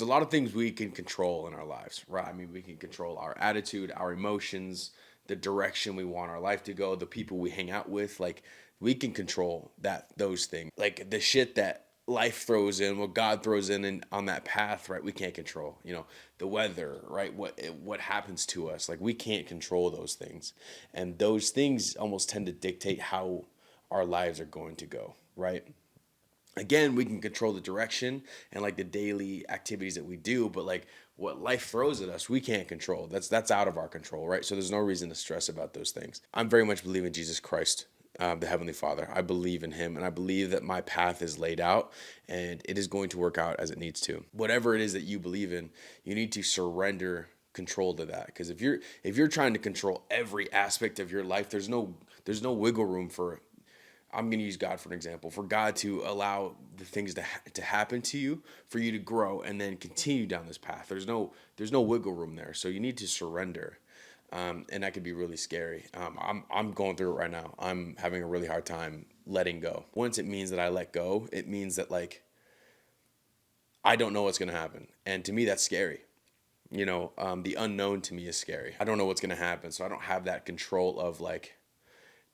there's a lot of things we can control in our lives, right? I mean, we can control our attitude, our emotions, the direction we want our life to go, the people we hang out with. Like, we can control those things. Like the shit that life throws in, what God throws in and on that path, right? We can't control. The weather, right? What happens to us? Like, we can't control those things, and those things almost tend to dictate how our lives are going to go, right? Again, we can control the direction and like the daily activities that we do, but like what life throws at us, we can't control. That's out of our control, right? So there's no reason to stress about those things. I'm very much believe in Jesus Christ, the Heavenly Father. I believe in Him, and I believe that my path is laid out, and it is going to work out as it needs to. Whatever it is that you believe in, you need to surrender control to that. Because if you're trying to control every aspect of your life, there's no wiggle room for, I'm going to use God for an example, for God to allow the things to happen to you, for you to grow and then continue down this path. There's no wiggle room there. So you need to surrender. And that could be really scary. I'm going through it right now. I'm having a really hard time letting go. Once it means that I let go, it means that like, I don't know what's going to happen. And to me, that's scary. The unknown to me is scary. I don't know what's going to happen. So I don't have that control of like,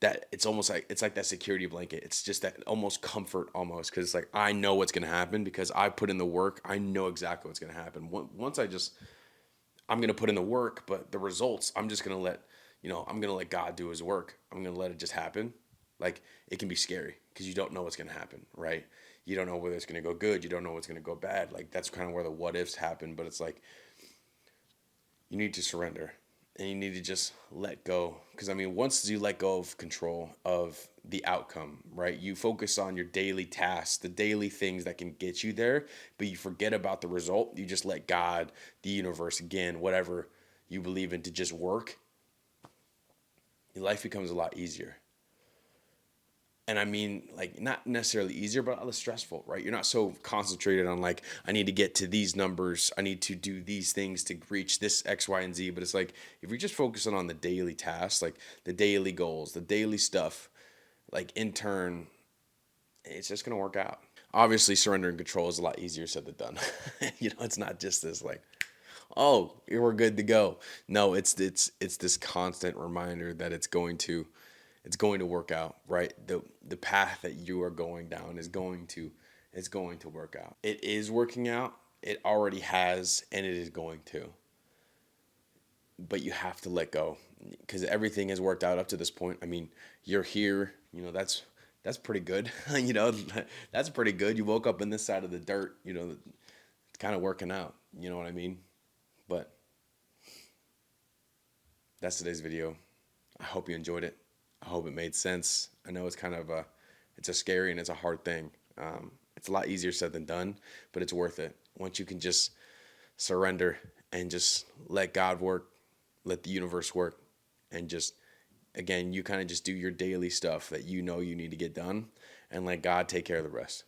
that it's like that security blanket. It's just that almost comfort almost, because it's like I know what's going to happen because I put in the work. I know exactly what's going to happen. Once I'm going to put in the work, but the results I'm just going to I'm going to let God do His work. I'm going to let it just happen. Like, it can be scary because you don't know what's going to happen, right? You don't know whether it's going to go good. You don't know what's going to go bad. Like, that's kind of where the what ifs happen. But it's like, you need to surrender and you need to just let go. Because, I mean, once you let go of control of the outcome, right, you focus on your daily tasks, the daily things that can get you there, but you forget about the result. You just let God, the universe, again, whatever you believe in, to just work. Your life becomes a lot easier. And I mean, like, not necessarily easier, but less stressful, right? You're not so concentrated on like, I need to get to these numbers, I need to do these things to reach this X, Y, and Z. But it's like, if you're just focusing on the daily tasks, like the daily goals, the daily stuff, like in turn, it's just gonna work out. Obviously, surrender and control is a lot easier said than done. It's not just this like, oh, we're good to go. No, it's this constant reminder that it's going to work out, right? The path that you are going down is going to work out. It is working out. It already has, and it is going to. But you have to let go, because everything has worked out up to this point. I mean, you're here. That's pretty good. That's pretty good. You woke up in this side of the dirt. It's kind of working out. You know what I mean? But that's today's video. I hope you enjoyed it. I hope it made sense. I know it's a scary and it's a hard thing. It's a lot easier said than done, but it's worth it. Once you can just surrender and just let God work, let the universe work, and just, again, you kind of just do your daily stuff that you know you need to get done, and let God take care of the rest.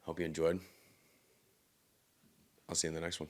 Hope you enjoyed. I'll see you in the next one.